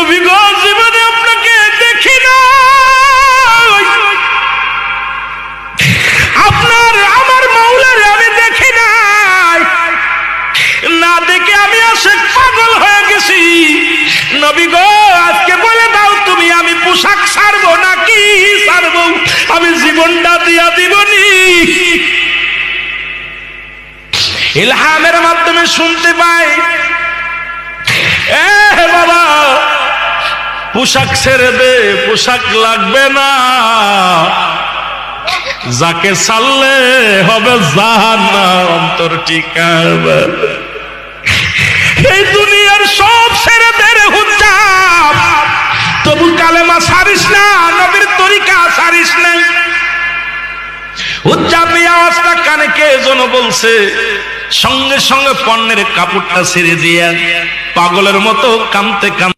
নবী গো জীবনে আপনাকে দেখি না, আপনার আমার মাওলার আমি দেখি নাই, না দেখে আমি আশিক পাগল হয়ে গেছি। নবী গো আজকে বলে দাও তুমি আমি পোশাক ছাড়বো নাকি ছাড়বো, আমি জীবনটা দিয়া দিবনি। ইলহামের মাধ্যমে শুনতে পাই, এ বাবা পোশাক ছেড়ে দে, পোশাক লাগবে না, যাকে ছাড়লে হবে জাহান্নাম অন্তর ঠিকানা। এই দুনিয়ার সব ছেড়ে দে রে হুজ্জাব, তবু কালেমা ছাড়িস না, নবীর তরিকা ছাড়িস না। হুজ্জাব এই আওয়াজটা কানে কে যেন বলছে, সঙ্গে সঙ্গে পণ্যের কাপড়টা ছেড়ে দিয়া পাগলের মতো কাঁদতে কাঁদতে